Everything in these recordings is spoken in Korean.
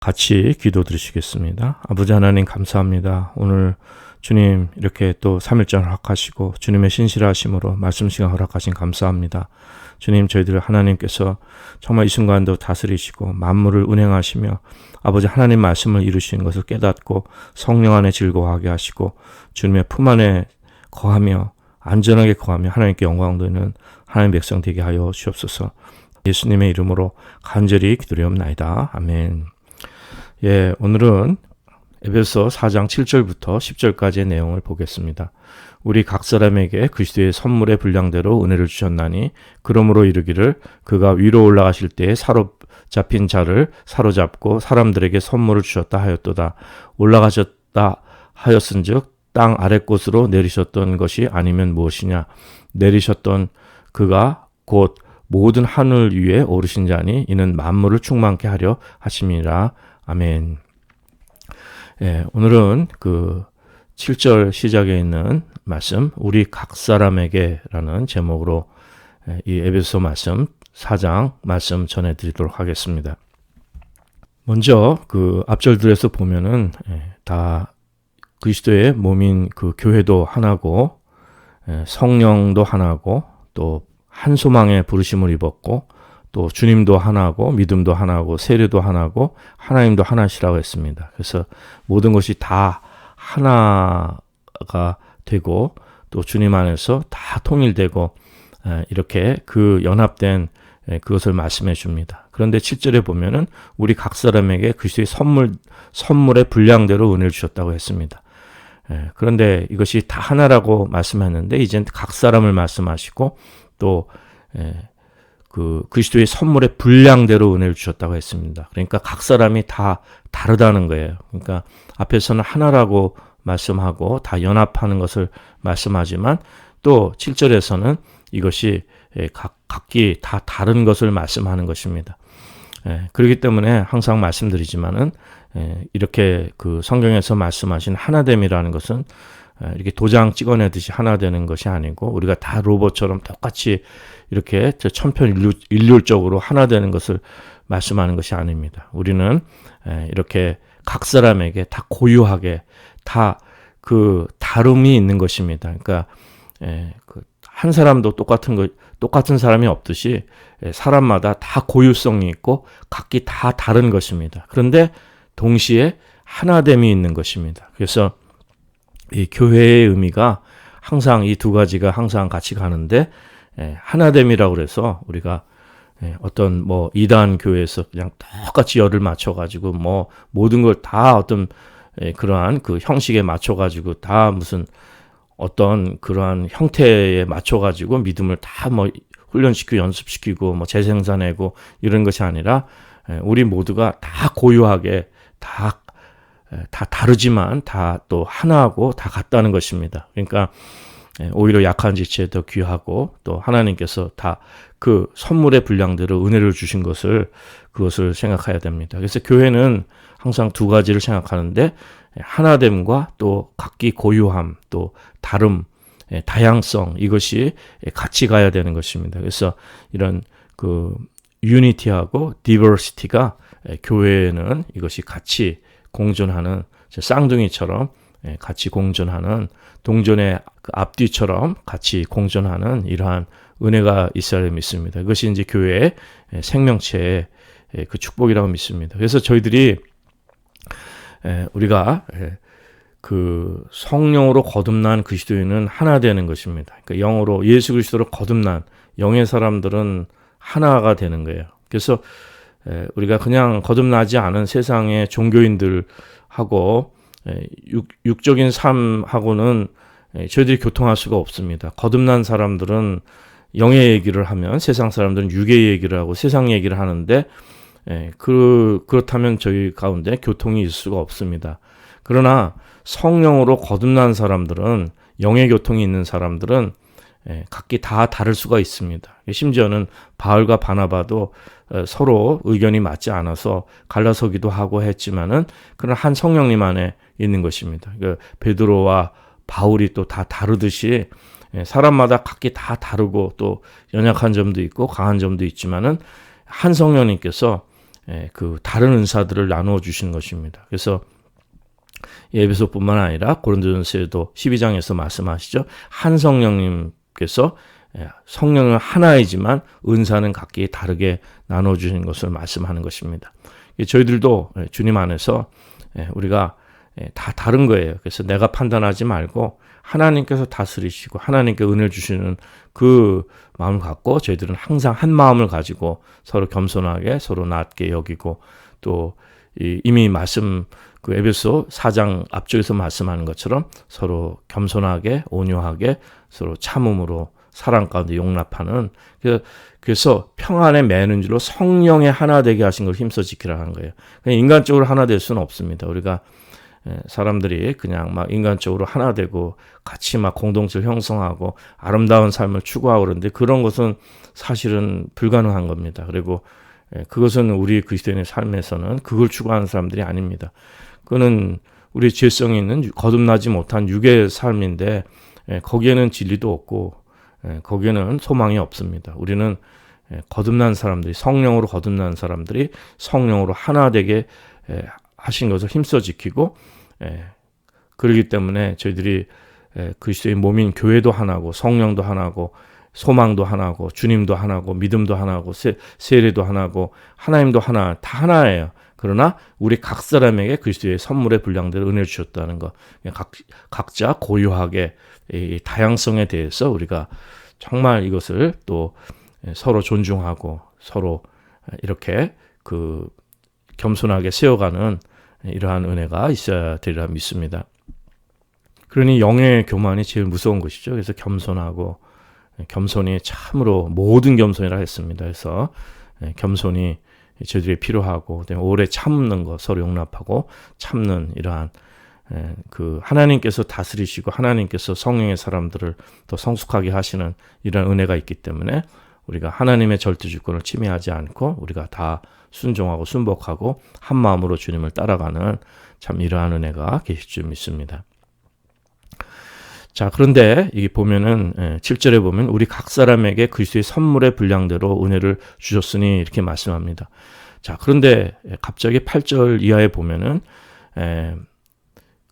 같이 기도 드리시겠습니다. 아버지 하나님 감사합니다. 오늘 주님 이렇게 또 3일절 허락하시고 주님의 신실하심으로 말씀 시간 허락하신 감사합니다. 주님 저희들 하나님께서 정말 이 순간도 다스리시고 만물을 운행하시며 아버지 하나님 말씀을 이루시는 것을 깨닫고 성령 안에 즐거워하게 하시고 주님의 품 안에 거하며 안전하게 거하며 하나님께 영광 돌리는 하나님 백성 되게 하여 주옵소서. 예수님의 이름으로 간절히 기도드리옵나이다. 아멘. 오늘은 에베소 4장 7절부터 10절까지의 내용을 보겠습니다. 우리 각 사람에게 그리스도의 선물의 분량대로 은혜를 주셨나니 그러므로 이르기를 그가 위로 올라가실 때에 사로잡힌 자를 사로잡고 사람들에게 선물을 주셨다 하였도다. 올라가셨다 하였은즉 땅 아랫곳으로 내리셨던 것이 아니면 무엇이냐. 내리셨던 그가 곧 모든 하늘 위에 오르신 자니 이는 만물을 충만케 하려 하심이라. 아멘. 오늘은 그 7절 시작에 있는 말씀, 우리 각 사람에게 라는 제목으로 이 에베소 말씀 4장 말씀 전해드리도록 하겠습니다. 먼저 그 앞절들에서 보면은 다 그리스도의 몸인 그 교회도 하나고 성령도 하나고 또 한 소망의 부르심을 입었고 또 주님도 하나고 믿음도 하나고 세례도 하나고 하나님도 하나시라고 했습니다. 그래서 모든 것이 다 하나가 되고 또 주님 안에서 다 통일되고 이렇게 그 연합된 그것을 말씀해 줍니다. 그런데 7절에 보면은 우리 각 사람에게 그리스도의 선물의 분량대로 은혜를 주셨다고 했습니다. 그런데 이것이 다 하나라고 말씀했는데 이젠 각 사람을 말씀하시고 또 그 그리스도의 선물의 분량대로 은혜를 주셨다고 했습니다. 그러니까 각 사람이 다 다르다는 거예요. 그러니까 앞에서는 하나라고 말씀하고 다 연합하는 것을 말씀하지만 또 7절에서는 이것이 각기 다 다른 것을 말씀하는 것입니다. 그렇기 때문에 항상 말씀드리지만은 이렇게 그 성경에서 말씀하신 하나됨이라는 것은 이렇게 도장 찍어내듯이 하나 되는 것이 아니고 우리가 다 로봇처럼 똑같이 이렇게 천편일률적으로 하나 되는 것을 말씀하는 것이 아닙니다. 우리는 이렇게 각 사람에게 다 고유하게 다 그 다름이 있는 것입니다. 그러니까 한 사람도 똑같은 사람이 없듯이 사람마다 다 고유성이 있고 각기 다 다른 것입니다. 그런데 동시에 하나됨이 있는 것입니다. 그래서 이 교회의 의미가 항상 이 두 가지가 항상 같이 가는데 하나됨이라고 그래서 우리가 어떤 뭐 이단 교회에서 그냥 똑같이 열을 맞춰가지고 뭐 모든 걸 다 어떤 그러한 그 형식에 맞춰가지고 다 무슨 어떤 그러한 형태에 맞춰가지고 믿음을 다 뭐 훈련시키고 연습시키고 뭐 재생산하고 이런 것이 아니라 우리 모두가 다 고유하게 다 다르지만 다 또 하나하고 다 같다는 것입니다. 그러니까 오히려 약한 지체에 더 귀하고 또 하나님께서 다 그 선물의 분량대로 은혜를 주신 그것을 생각해야 됩니다. 그래서 교회는 항상 두 가지를 생각하는데 하나됨과 또 각기 고유함 또 다름 다양성 이것이 같이 가야 되는 것입니다. 그래서 이런 그 유니티하고 디버시티가 교회에는 이것이 같이 공존하는 쌍둥이처럼 같이 공존하는 동전의 그 앞뒤처럼 같이 공존하는 이러한 은혜가 있어야 믿습니다. 그것이 이제 교회의 생명체의 그 축복이라고 믿습니다. 그래서 저희들이 우리가 그 성령으로 거듭난 그리스도인은 하나 되는 것입니다. 그러니까 영으로 예수 그리스도로 거듭난 영의 사람들은 하나가 되는 거예요. 그래서 우리가 그냥 거듭나지 않은 세상의 종교인들하고 육적인 삶하고는 저희들이 교통할 수가 없습니다. 거듭난 사람들은 영의 얘기를 하면 세상 사람들은 육의 얘기를 하고 세상 얘기를 하는데 그렇다면 저희 가운데 교통이 있을 수가 없습니다. 그러나 성령으로 거듭난 사람들은 영의 교통이 있는 사람들은 각기 다 다를 수가 있습니다. 심지어는 바울과 바나바도 서로 의견이 맞지 않아서 갈라서기도 하고 했지만은 그런 한 성령님 안에 있는 것입니다. 베드로와 바울이 또 다 다르듯이 사람마다 각기 다 다르고 또 연약한 점도 있고 강한 점도 있지만은 한 성령님께서 그 다른 은사들을 나누어 주시는 것입니다. 그래서 에베소뿐만 아니라 고린도전서에도 12장에서 말씀하시죠. 한 성령님께서 성령은 하나이지만 은사는 각기 다르게 나눠 주시는 것을 말씀하는 것입니다. 저희들도 주님 안에서 우리가 다 다른 거예요. 그래서 내가 판단하지 말고 하나님께서 다스리시고 하나님께 은혜를 주시는 그 마음을 갖고 저희들은 항상 한 마음을 가지고 서로 겸손하게 서로 낮게 여기고 또 이미 말씀 그 에베소 4장 앞쪽에서 말씀하는 것처럼 서로 겸손하게 온유하게 서로 참음으로 사랑 가운데 용납하는 그래서 평안에 매는 줄로 성령의 하나 되게 하신 걸 힘써 지키라는 거예요. 그냥 인간적으로 하나 될 수는 없습니다. 우리가 사람들이 그냥 막 인간적으로 하나 되고 같이 막 공동체를 형성하고 아름다운 삶을 추구하고 그러는데 그런 것은 사실은 불가능한 겁니다. 그리고 그것은 우리 그리스도인의 삶에서는 그걸 추구하는 사람들이 아닙니다. 그거는 우리 죄성이 있는 거듭나지 못한 육의 삶인데 거기에는 진리도 없고 거기에는 소망이 없습니다. 우리는 거듭난 사람들이 성령으로 거듭난 사람들이 성령으로 하나 되게 하신 것을 힘써 지키고 그러기 때문에 저희들이 그리스도의 몸인 교회도 하나고 성령도 하나고 소망도 하나고 주님도 하나고 믿음도 하나고 세례도 하나고 하나님도 하나 다 하나예요. 그러나 우리 각 사람에게 그리스도의 선물의 분량대로 은혜를 주셨다는 것. 각자 고유하게 이 다양성에 대해서 우리가 정말 이것을 또 서로 존중하고 서로 이렇게 그 겸손하게 세워가는 이러한 은혜가 있어야 되리라 믿습니다. 그러니 영의 교만이 제일 무서운 것이죠. 그래서 겸손이 참으로 모든 겸손이라 했습니다. 그래서 겸손이 저희들이 필요하고 오래 참는 것, 서로 용납하고 참는 이러한 그 하나님께서 다스리시고 하나님께서 성령의 사람들을 더 성숙하게 하시는 이런 은혜가 있기 때문에 우리가 하나님의 절대 주권을 침해하지 않고 우리가 다 순종하고 순복하고 한 마음으로 주님을 따라가는 참 이러한 은혜가 계실 줄 믿습니다. 자, 그런데 이 보면은 7절에 보면 우리 각 사람에게 그리스도의 선물의 분량대로 은혜를 주셨으니 이렇게 말씀합니다. 자, 그런데 갑자기 8절 이하에 보면은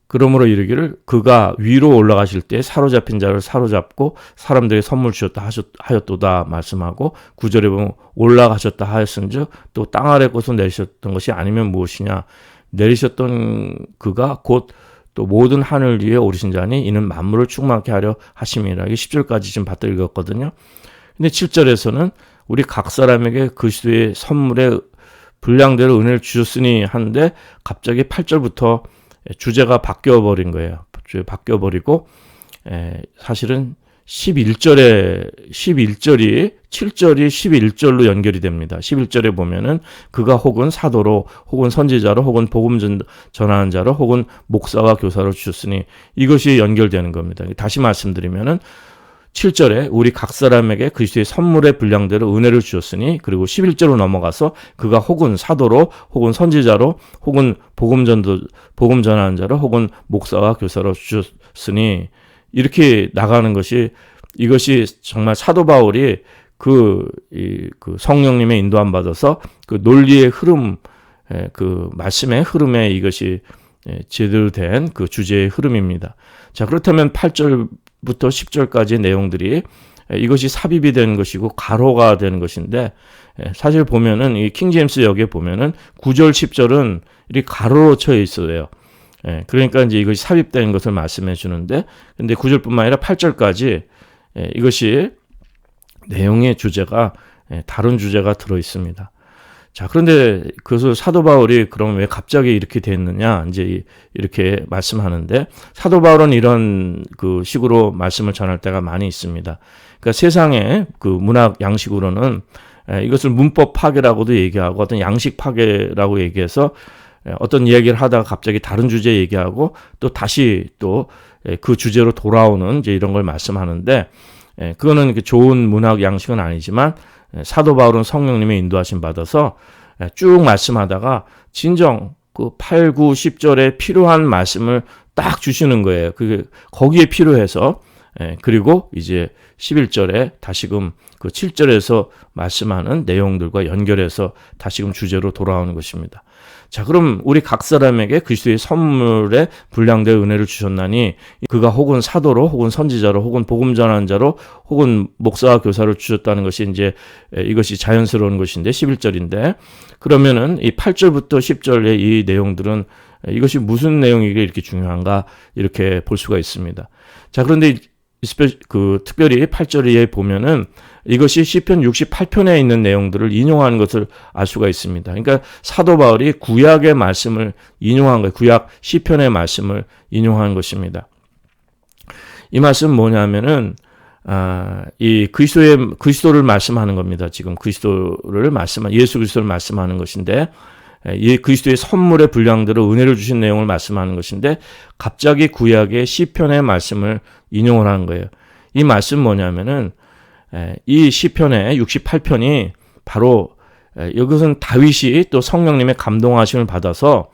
그러므로 이르기를 그가 위로 올라가실 때 사로잡힌 자를 사로잡고 사람들에게 선물 주셨다 하였도다 말씀하고 9절에 보면 올라가셨다 하였은즉 또 땅 아래 곳으로 내리셨던 것이 아니면 무엇이냐 내리셨던 그가 곧 또 모든 하늘 위에 오르신 자니 이는 만물을 충만케 하려 하심이라. 이게 10절까지 지금 받들어 읽었거든요. 근데 7절에서는 우리 각 사람에게 그리스도의 선물의 분량대로 은혜를 주셨으니 하는데 갑자기 8절부터 주제가 바뀌어버린 거예요. 바뀌어버리고 사실은 11절이 7절이 11절로 연결이 됩니다. 11절에 보면은 그가 혹은 사도로 혹은 선지자로 혹은 복음 전하는 자로 혹은 목사와 교사로 주셨으니 이것이 연결되는 겁니다. 다시 말씀드리면은 7절에 우리 각 사람에게 그리스도의 선물의 분량대로 은혜를 주셨으니 그리고 11절로 넘어가서 그가 혹은 사도로 혹은 선지자로 혹은 복음 전하는 자로 혹은 목사와 교사로 주셨으니 이렇게 나가는 것이 이것이 정말 사도 바울이 그 성령님의 인도함 받아서 그 논리의 흐름 그 말씀의 흐름에 이것이 제대로 된 그 주제의 흐름입니다. 자, 그렇다면 8절부터 10절까지의 내용들이 이것이 삽입이 된 것이고 가로가 되는 것인데 사실 보면은 이 킹제임스 역에 보면은 9절 10절은 이렇게 가로로 쳐 있어요. 그러니까 이제 이것이 삽입된 것을 말씀해 주는데 근데 9절뿐만 아니라 8절까지 이것이 내용의 주제가 다른 주제가 들어 있습니다. 자, 그런데 그것을 사도 바울이 그럼 왜 갑자기 이렇게 됐느냐 이제 이렇게 말씀하는데 사도 바울은 이런 그 식으로 말씀을 전할 때가 많이 있습니다. 그러니까 세상의 그 문학 양식으로는 이것을 문법 파괴라고도 얘기하고 어떤 양식 파괴라고 얘기해서 어떤 이야기를 하다가 갑자기 다른 주제 얘기하고 또 다시 또 그 주제로 돌아오는 이제 이런 걸 말씀하는데 그거는 좋은 문학 양식은 아니지만 사도 바울은 성령님의 인도하심 받아서 쭉 말씀하다가 진정 그 8, 9, 10절에 필요한 말씀을 딱 주시는 거예요. 그게 거기에 필요해서 그리고 이제 11절에 다시금 그 7절에서 말씀하는 내용들과 연결해서 다시금 주제로 돌아오는 것입니다. 자, 그럼 우리 각 사람에게 그리스도의 선물에 분량될 은혜를 주셨나니 그가 혹은 사도로 혹은 선지자로 혹은 복음 전하는 자로 혹은 목사와 교사를 주셨다는 것이 이제 이것이 자연스러운 것인데 11절인데 그러면은 이 8절부터 10절의 이 내용들은 이것이 무슨 내용이길래 이렇게 중요한가 이렇게 볼 수가 있습니다. 자, 그런데 특별히 8절에 보면은 이것이 시편 68편에 있는 내용들을 인용하는 것을 알 수가 있습니다. 그러니까 사도 바울이 구약의 말씀을 인용한 거예요. 구약 시편의 말씀을 인용한 것입니다. 이 말씀은 뭐냐면은 이 그리스도를 말씀하는 겁니다. 지금 예수 그리스도를 말씀하는 것인데 이 그리스도의 선물의 분량대로 은혜를 주신 내용을 말씀하는 것인데 갑자기 구약의 시편의 말씀을 인용을 하는 거예요. 이 말씀 뭐냐면은 이 시편의 68편이 바로 이것은 다윗이 또 성령님의 감동하심을 받아서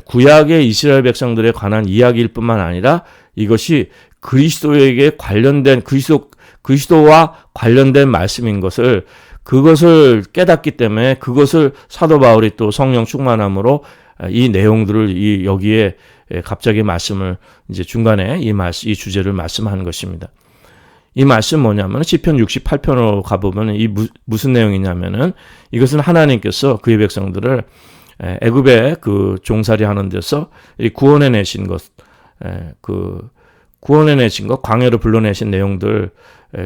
구약의 이스라엘 백성들에 관한 이야기일 뿐만 아니라 이것이 그리스도에게 관련된 그리스도와 관련된 말씀인 그것을 깨닫기 때문에 그것을 사도 바울이 또 성령 충만함으로 이 내용들을 여기에 갑자기 말씀을 이제 중간에 이 주제를 말씀하는 것입니다. 이 말씀 뭐냐면 시편 68편으로 가보면 이 무슨 내용이냐면은 이것은 하나님께서 그의 백성들을 애굽에 그 종살이 하는 데서 구원해 내신 것, 광야로 불러내신 내용들,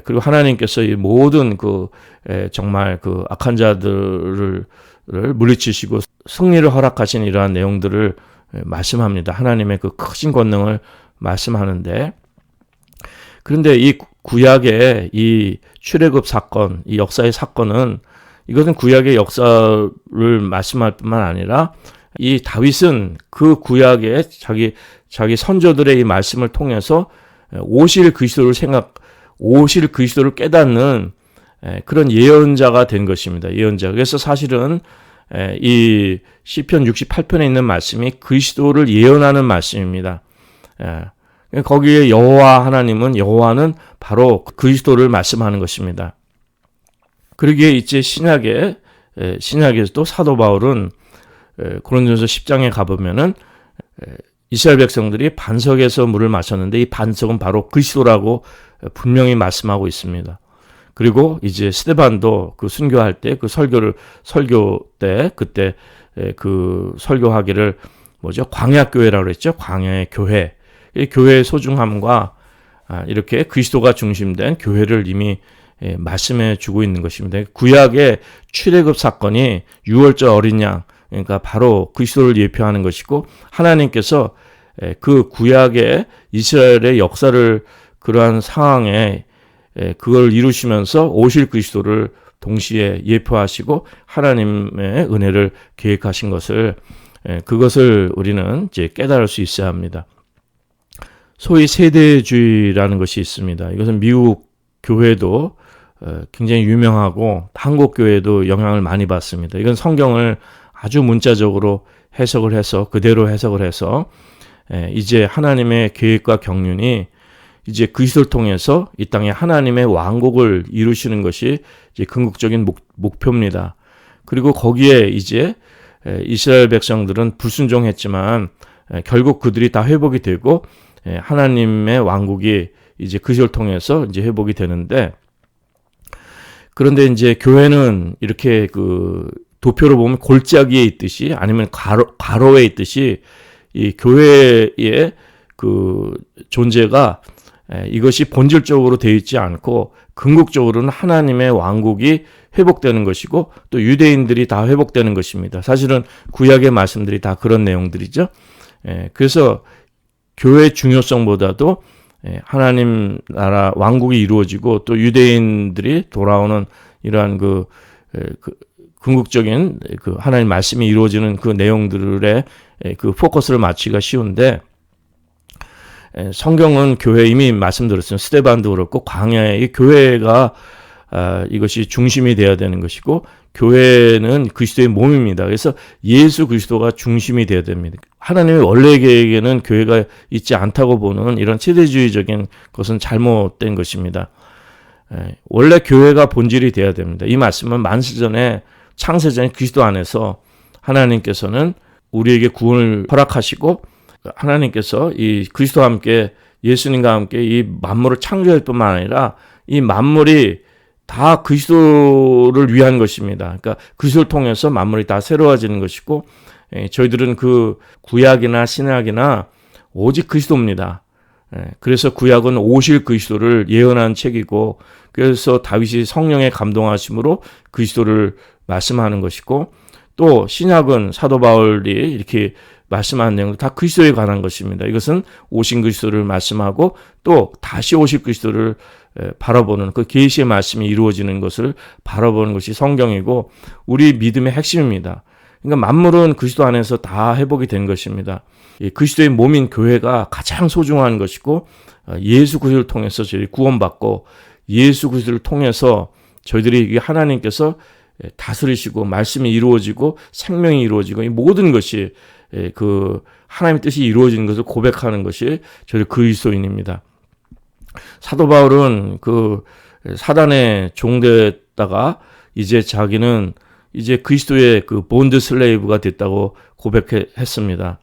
그리고 하나님께서 이 모든 정말 악한 자들을 물리치시고 승리를 허락하신 이러한 내용들을 말씀합니다. 하나님의 그 크신 권능을 말씀하는데, 그런데 이 구약의 이 출애굽 사건, 이 역사의 사건은 이것은 구약의 역사를 말씀할 뿐만 아니라 이 다윗은 그 구약의 자기 선조들의 이 말씀을 통해서 오실 그리스도를 깨닫는 그런 예언자가 된 것입니다. 예언자. 그래서 사실은 이 시편 68편에 있는 말씀이 그리스도를 예언하는 말씀입니다. 거기에 여호와는 바로 그리스도를 말씀하는 것입니다. 그러기에 이제 신약에서도 사도 바울은 고린도전서 10장에 가보면은 이스라엘 백성들이 반석에서 물을 마셨는데 이 반석은 바로 그리스도라고 분명히 말씀하고 있습니다. 그리고 이제 스데반도 그 순교할 때 설교 때 그때 그 설교하기를 광야 교회라고 그랬죠. 광야의 교회. 이 교회의 소중함과 이렇게 그리스도가 중심된 교회를 이미 말씀해 주고 있는 것입니다. 구약의 출애굽 사건이 유월절 어린 양, 그러니까 바로 그리스도를 예표하는 것이고 하나님께서 그 구약의 이스라엘의 역사를 그러한 상황에 그걸 이루시면서 오실 그리스도를 동시에 예표하시고 하나님의 은혜를 계획하신 그것을 우리는 이제 깨달을 수 있어야 합니다. 소위 세대주의라는 것이 있습니다. 이것은 미국 교회도 굉장히 유명하고 한국 교회도 영향을 많이 받습니다. 이건 성경을 아주 문자적으로 그대로 해석을 해서 이제 하나님의 계획과 경륜이 이제 그리스도를 통해서 이 땅에 하나님의 왕국을 이루시는 것이 이제 궁극적인 목표입니다. 그리고 거기에 이제 이스라엘 백성들은 불순종했지만 결국 그들이 다 회복이 되고 하나님의 왕국이 이제 그리스도를 통해서 이제 회복이 되는데, 그런데 이제 교회는 이렇게 도표로 보면 골짜기에 있듯이 아니면 가로에 있듯이 이 교회의 존재가 이것이 본질적으로 되어 있지 않고 궁극적으로는 하나님의 왕국이 회복되는 것이고 또 유대인들이 다 회복되는 것입니다. 사실은 구약의 말씀들이 다 그런 내용들이죠. 그래서 교회의 중요성보다도 하나님 나라 왕국이 이루어지고 또 유대인들이 돌아오는 이러한 궁극적인 하나님 말씀이 이루어지는 그 내용들의 포커스를 맞추기가 쉬운데, 성경은 교회 이미 말씀드렸어요. 스데반도 그렇고 광야의 교회가 이것이 중심이 되어야 되는 것이고 교회는 그리스도의 몸입니다. 그래서 예수 그리스도가 중심이 되어야 됩니다. 하나님의 원래 계획에는 교회가 있지 않다고 보는 이런 세대주의적인 것은 잘못된 것입니다. 원래 교회가 본질이 되어야 됩니다. 이 말씀은 만세전에 창세전에 그리스도 안에서 하나님께서는 우리에게 구원을 허락하시고 하나님께서 이 그리스도와 함께 예수님과 함께 이 만물을 창조할 뿐만 아니라 이 만물이 다 그리스도를 위한 것입니다. 그러니까 그리스도를 통해서 만물이 다 새로워지는 것이고 저희들은 그 구약이나 신약이나 오직 그리스도입니다. 그래서 구약은 오실 그리스도를 예언한 책이고 그래서 다윗이 성령의 감동하심으로 그리스도를 말씀하는 것이고 또 신약은 사도 바울이 이렇게 말씀하는 내용 다 그리스도에 관한 것입니다. 이것은 오신 그리스도를 말씀하고 또 다시 오실 그리스도를 바라보는 그 계시의 말씀이 이루어지는 것을 바라보는 것이 성경이고 우리 믿음의 핵심입니다. 그러니까 만물은 그리스도 안에서 다 회복이 된 것입니다. 그리스도의 몸인 교회가 가장 소중한 것이고 예수 그리스도를 통해서 저희들이 구원받고 예수 그리스도를 통해서 저희들이 하나님께서 다스리시고 말씀이 이루어지고 생명이 이루어지고 이 모든 것이 그 하나님의 뜻이 이루어지는 것을 고백하는 것이 저희 그리스도인입니다. 사도 바울은 그 사단의 종되다가 이제 자기는 이제 그리스도의 그 본드 슬레이브가 됐다고 고백했습니다.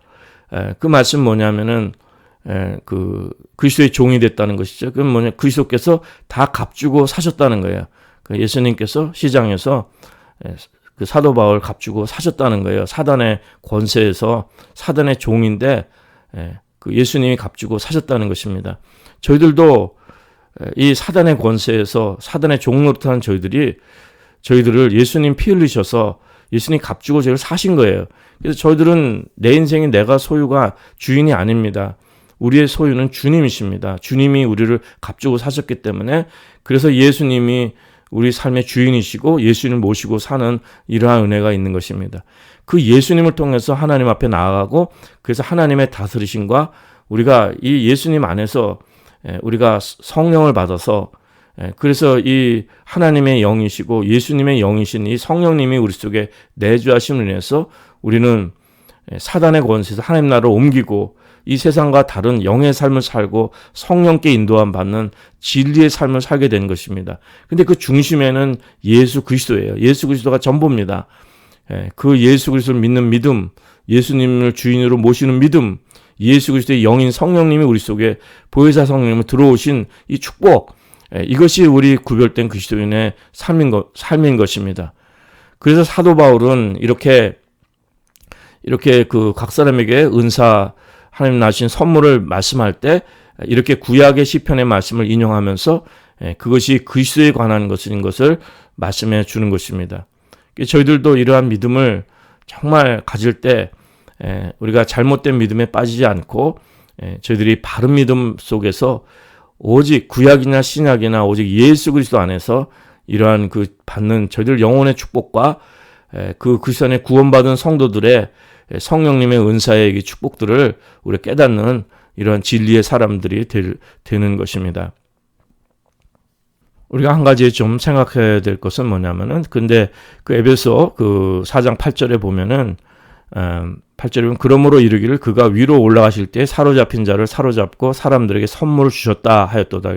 그 말씀 뭐냐면은 그 그리스도의 종이 됐다는 것이죠. 그건 뭐냐 그리스도께서 다 값주고 사셨다는 거예요. 예수님께서 시장에서 그 사도 바울 값주고 사셨다는 거예요. 사단의 권세에서 사단의 종인데 그 예수님이 값주고 사셨다는 것입니다. 저희들도 이 사단의 권세에서 사단의 종 노릇하는 저희들을 예수님 피 흘리셔서 예수님 값주고 저희를 사신 거예요. 그래서 저희들은 내 인생이 내가 소유가 주인이 아닙니다. 우리의 소유는 주님이십니다. 주님이 우리를 값주고 사셨기 때문에 그래서 예수님이 우리 삶의 주인이시고 예수님을 모시고 사는 이러한 은혜가 있는 것입니다. 그 예수님을 통해서 하나님 앞에 나아가고 그래서 하나님의 다스리심과 우리가 이 예수님 안에서 우리가 성령을 받아서 그래서 이 하나님의 영이시고 예수님의 영이신 이 성령님이 우리 속에 내주하심을 인해서 우리는 사단의 권세에서 하나님 나라로 옮기고 이 세상과 다른 영의 삶을 살고 성령께 인도함 받는 진리의 삶을 살게 된 것입니다. 근데 그 중심에는 예수 그리스도예요. 예수 그리스도가 전부입니다. 그 예수 그리스도를 믿는 믿음, 예수님을 주인으로 모시는 믿음, 예수 그리스도의 영인 성령님이 우리 속에 보혜사 성령님을 들어오신 이 축복, 이것이 우리 구별된 그리스도인의 삶인 것입니다. 그래서 사도 바울은 이렇게 그 각 사람에게 은사 하나님 나신 선물을 말씀할 때 이렇게 구약의 시편의 말씀을 인용하면서 그것이 그리스도에 관한 것인 것을 말씀해 주는 것입니다. 저희들도 이러한 믿음을 정말 가질 때 우리가 잘못된 믿음에 빠지지 않고 저희들이 바른 믿음 속에서 오직 구약이나 신약이나 오직 예수 그리스도 안에서 이러한 그 받는 저희들 영혼의 축복과 그 그리스도 안에 구원받은 성도들의 성령님의 은사의 축복들을 우리가 깨닫는 이러한 진리의 사람들이 되는 것입니다. 우리가 한 가지 좀 생각해야 될 것은 뭐냐면은 근데 그 에베소 그 4장 8절에 보면은 8절에 보면 그러므로 이르기를 그가 위로 올라가실 때 사로잡힌 자를 사로잡고 사람들에게 선물을 주셨다 하였도다.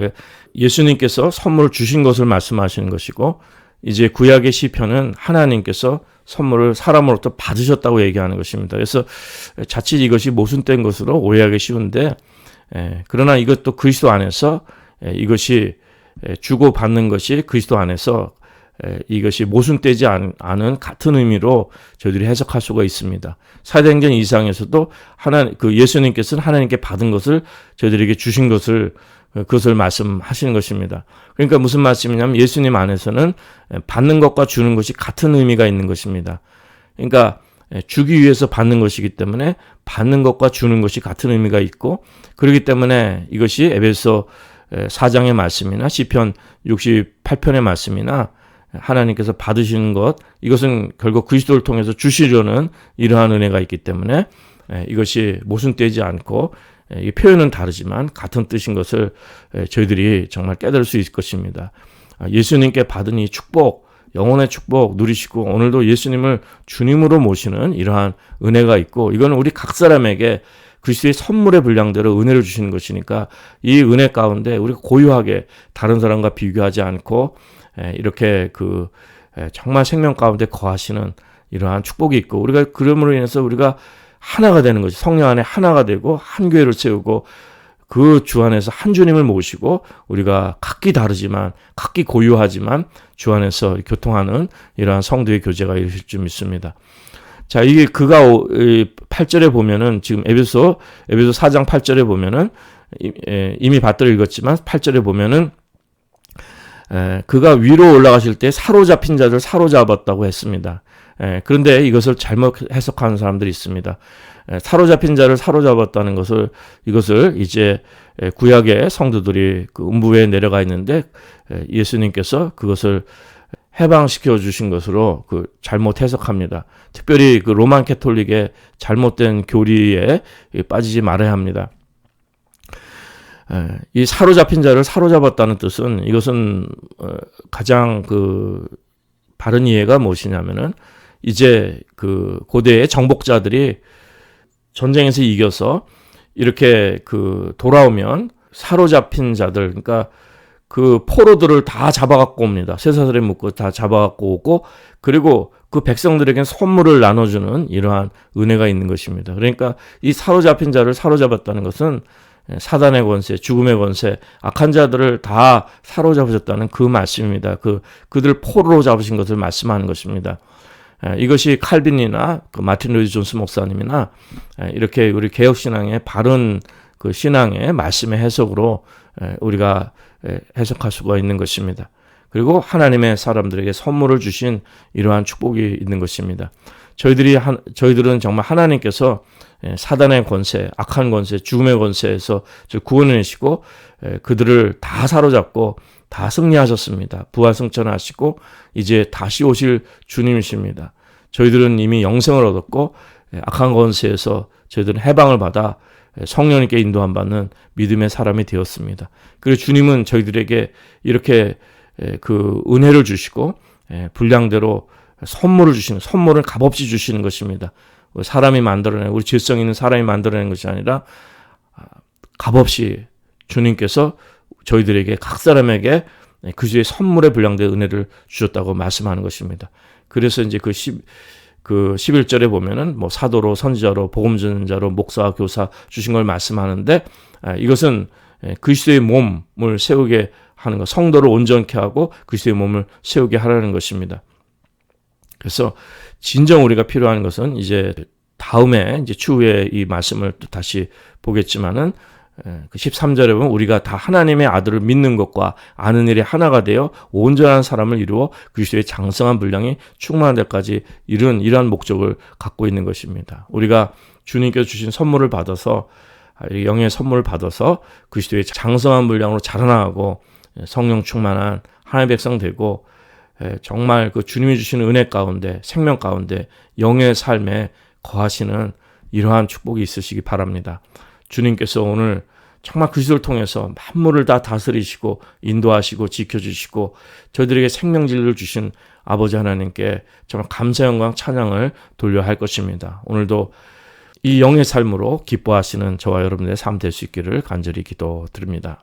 예수님께서 선물을 주신 것을 말씀하시는 것이고 이제 구약의 시편은 하나님께서 선물을 사람으로부터 받으셨다고 얘기하는 것입니다. 그래서 자칫 이것이 모순된 것으로 오해하기 쉬운데 그러나 이것도 그리스도 안에서 이것이 주고받는 것이 그리스도 안에서 이것이 모순되지 않은 같은 의미로 저희들이 해석할 수가 있습니다. 사도행전 2장에서도 그 예수님께서는 하나님께 받은 것을 저희들에게 주신 것을 그것을 말씀하시는 것입니다. 그러니까 무슨 말씀이냐면 예수님 안에서는 받는 것과 주는 것이 같은 의미가 있는 것입니다. 그러니까 주기 위해서 받는 것이기 때문에 받는 것과 주는 것이 같은 의미가 있고 그렇기 때문에 이것이 에베소 4장의 말씀이나 시편 68편의 말씀이나 하나님께서 받으시는 것 이것은 결국 그리스도를 통해서 주시려는 이러한 은혜가 있기 때문에 이것이 모순되지 않고 이 표현은 다르지만 같은 뜻인 것을 저희들이 정말 깨달을 수 있을 것입니다. 예수님께 받은 이 축복 영혼의 축복 누리시고 오늘도 예수님을 주님으로 모시는 이러한 은혜가 있고, 이거는 우리 각 사람에게 그리스도의 선물의 분량대로 은혜를 주시는 것이니까 이 은혜 가운데 우리가 고유하게 다른 사람과 비교하지 않고 이렇게 정말 생명 가운데 거하시는 이러한 축복이 있고, 우리가 그럼으로 인해서 우리가 하나가 되는 거지. 성령 안에 하나가 되고 한 교회를 세우고 그 주 안에서 한 주님을 모시고 우리가 각기 다르지만 각기 고유하지만 주 안에서 교통하는 이러한 성도의 교제가 이루어질 줄 믿습니다. 자, 이게 그가 8절에 보면은 지금 에베소 4장 8절에 보면은 이미 받들어 읽었지만 8절에 보면은 그가 위로 올라가실 때 사로잡힌 자들 사로잡았다고 했습니다. 그런데 이것을 잘못 해석하는 사람들이 있습니다. 사로잡힌 자를 사로잡았다는 이것을 이제 구약의 성도들이 그 음부에 내려가 있는데 예수님께서 그것을 해방시켜 주신 것으로 잘못 해석합니다. 특별히 그 로만 캐톨릭의 잘못된 교리에 빠지지 말아야 합니다. 이 사로잡힌 자를 사로잡았다는 뜻은, 이것은 가장 바른 이해가 무엇이냐면은, 이제 고대의 정복자들이 전쟁에서 이겨서 이렇게 돌아오면 사로잡힌 자들, 그러니까 그 포로들을 다 잡아갖고 옵니다. 쇠사슬에 묶고 다 잡아갖고 오고, 그리고 그 백성들에겐 선물을 나눠주는 이러한 은혜가 있는 것입니다. 그러니까 이 사로잡힌 자를 사로잡았다는 것은 사단의 권세, 죽음의 권세, 악한 자들을 다 사로잡으셨다는 그 말씀입니다. 그들 포로로 잡으신 것을 말씀하는 것입니다. 이것이 칼빈이나 마틴 루이스 존스 목사님이나 이렇게 우리 개혁신앙의 바른 신앙의 말씀의 해석으로 우리가 해석할 수가 있는 것입니다. 그리고 하나님의 사람들에게 선물을 주신 이러한 축복이 있는 것입니다. 저희들은 정말 하나님께서 사단의 권세, 악한 권세, 죽음의 권세에서 구원해내시고 그들을 다 사로잡고 다 승리하셨습니다. 부활승천하시고 이제 다시 오실 주님이십니다. 저희들은 이미 영생을 얻었고 악한 권세에서 저희들은 해방을 받아 성령님께 인도함 받는 믿음의 사람이 되었습니다. 그리고 주님은 저희들에게 이렇게 은혜를 주시고 분량대로 선물을 주시는, 선물을 값없이 주시는 것입니다. 사람이 만들어낸, 우리 질성 있는 사람이 만들어낸 것이 아니라 값없이 주님께서 저희들에게 각 사람에게 그주의 선물의 분량된 은혜를 주셨다고 말씀하는 것입니다. 그래서 이제 11절에 보면은 사도로, 선지자로, 복음전자로, 목사, 교사 주신 걸 말씀하는데, 이것은 그리스도의 몸을 세우게 하는 것, 성도를 온전케 하고 그리스도의 몸을 세우게 하라는 것입니다. 그래서 진정 우리가 필요한 것은 이제 다음에 이제 추후에 이 말씀을 또 다시 보겠지만은 13절에 보면 우리가 다 하나님의 아들을 믿는 것과 아는 일이 하나가 되어 온전한 사람을 이루어 그리스도의 장성한 분량이 충만한 데까지 이러한 목적을 갖고 있는 것입니다. 우리가 주님께서 주신 선물을 받아서, 영의 선물을 받아서 그리스도의 장성한 분량으로 자라나가고 성령 충만한 하나님의 백성 되고 정말 주님이 주시는 은혜 가운데, 생명 가운데 영의 삶에 거하시는 이러한 축복이 있으시기 바랍니다. 주님께서 오늘 정말 그리스도를 통해서 만물을 다 다스리시고 인도하시고 지켜주시고 저희들에게 생명진리를 주신 아버지 하나님께 정말 감사, 영광, 찬양을 돌려야 할 것입니다. 오늘도 이 영의 삶으로 기뻐하시는 저와 여러분의 삶 될 수 있기를 간절히 기도드립니다.